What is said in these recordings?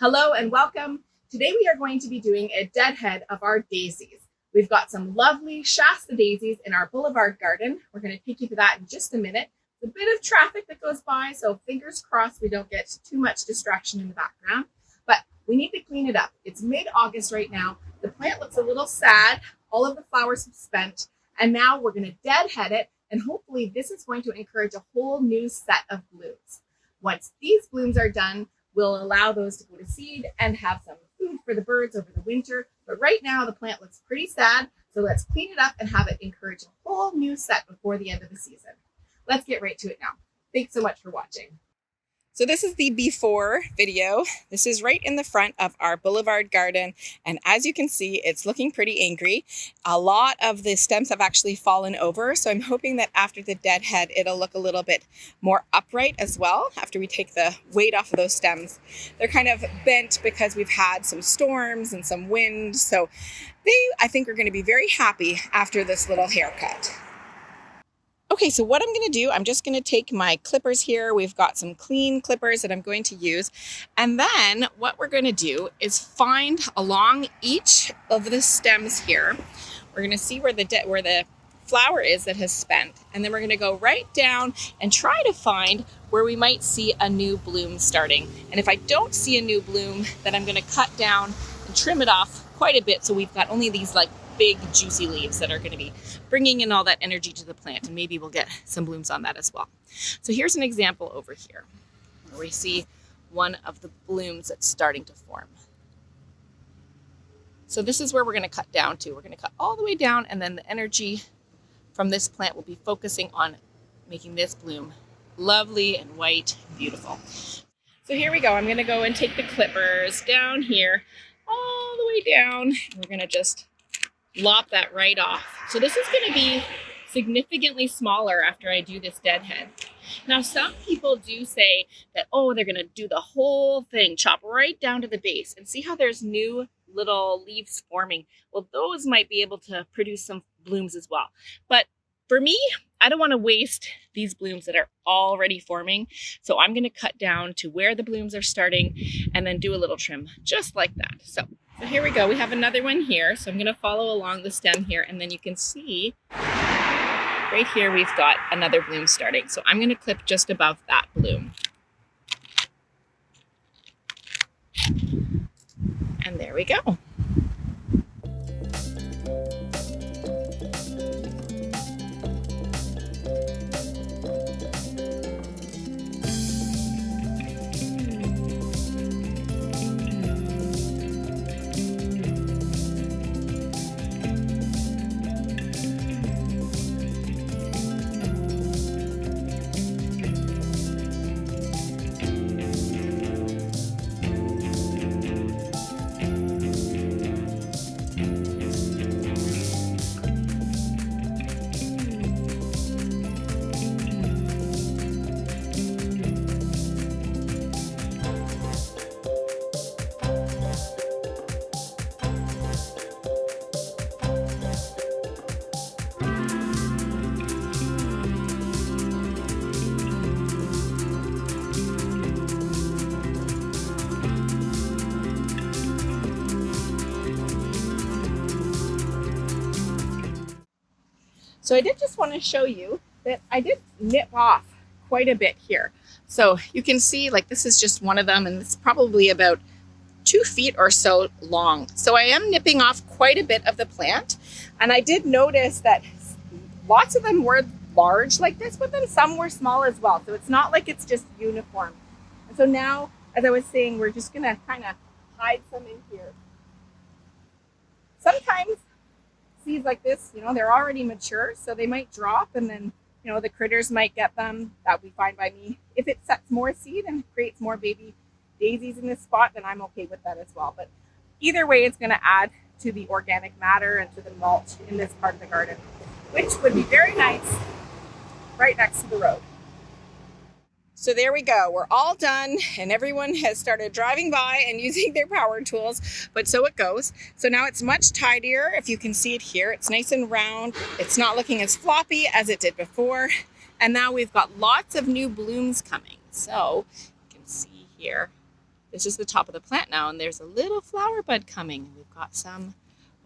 Hello and welcome. Today we are going to be doing a deadhead of our daisies. We've got some lovely Shasta daisies in our boulevard garden. We're going to take you to that in just a minute. There's a bit of traffic that goes by, so fingers crossed we don't get too much distraction in the background. But we need to clean it up. It's mid-August right now. The plant looks a little sad. All of the flowers have spent. And now we're going to deadhead it. And hopefully this is going to encourage a whole new set of blooms. Once these blooms are done, we'll allow those to go to seed and have some food for the birds over the winter. But right now the plant looks pretty sad, so let's clean it up and have it encourage a whole new set before the end of the season. Let's get right to it now. Thanks so much for watching. So this is the before video. This is right in the front of our boulevard garden. And as you can see, it's looking pretty angry. A lot of the stems have actually fallen over. So I'm hoping that after the deadhead, it'll look a little bit more upright as well after we take the weight off of those stems. They're kind of bent because we've had some storms and some wind. So I think, are going to be very happy after this little haircut. Okay, so what I'm going to do, I'm just going to take my clippers here. We've got some clean clippers that I'm going to use. And then what we're going to do is find along each of the stems here. We're going to see where the flower is that has spent. And then we're going to go right down and try to find where we might see a new bloom starting. And if I don't see a new bloom, then I'm going to cut down and trim it off quite a bit. So we've got only these like big juicy leaves that are going to be bringing in all that energy to the plant, and maybe we'll get some blooms on that as well. So here's an example over here where we see one of the blooms that's starting to form. So this is where we're going to cut down to. We're going to cut all the way down, and then the energy from this plant will be focusing on making this bloom lovely and white and beautiful. So here we go. I'm going to go and take the clippers down here all the way down. We're going to just lop that right off. So this is going to be significantly smaller after I do this deadhead. Now, some people do say that, oh, they're going to do the whole thing, chop right down to the base, and see how there's new little leaves forming. Well, those might be able to produce some blooms as well. But for me, I don't want to waste these blooms that are already forming. So I'm going to cut down to where the blooms are starting and then do a little trim just like that. So here we go. We have another one here. So I'm going to follow along the stem here, and then you can see right here we've got another bloom starting. So I'm going to clip just above that bloom. And there we go. So I did just want to show you that I did nip off quite a bit here. So you can see like this is just one of them, and it's probably about 2 feet or so long. So I am nipping off quite a bit of the plant. And I did notice that lots of them were large like this, but then some were small as well. So it's not like it's just uniform. And so now, as I was saying, we're just gonna kind of hide some in here. Sometimes seeds like this, you know, they're already mature, so they might drop, and then, you know, the critters might get them. That would be fine by me. If it sets more seed and creates more baby daisies in this spot, then I'm okay with that as well. But either way, it's going to add to the organic matter and to the mulch in this part of the garden, which would be very nice right next to the road. So there we go. We're all done, and everyone has started driving by and using their power tools, but so it goes. So now it's much tidier. If you can see it here, it's nice and round. It's not looking as floppy as it did before. And now we've got lots of new blooms coming. So you can see here, This is the top of the plant now, and there's a little flower bud coming. We've got some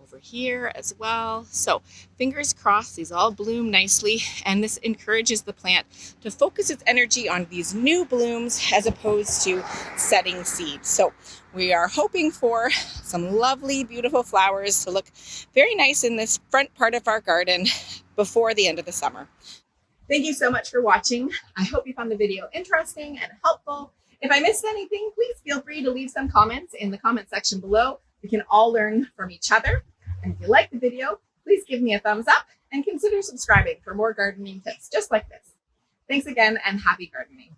over here as well. So fingers crossed, these all bloom nicely, and this encourages the plant to focus its energy on these new blooms as opposed to setting seed. So we are hoping for some lovely, beautiful flowers to look very nice in this front part of our garden before the end of the summer. Thank you so much for watching. I hope you found the video interesting and helpful. If I missed anything, please feel free to leave some comments in the comment section below. We can all learn from each other. And if you like the video, please give me a thumbs up and consider subscribing for more gardening tips just like this. Thanks again and happy gardening.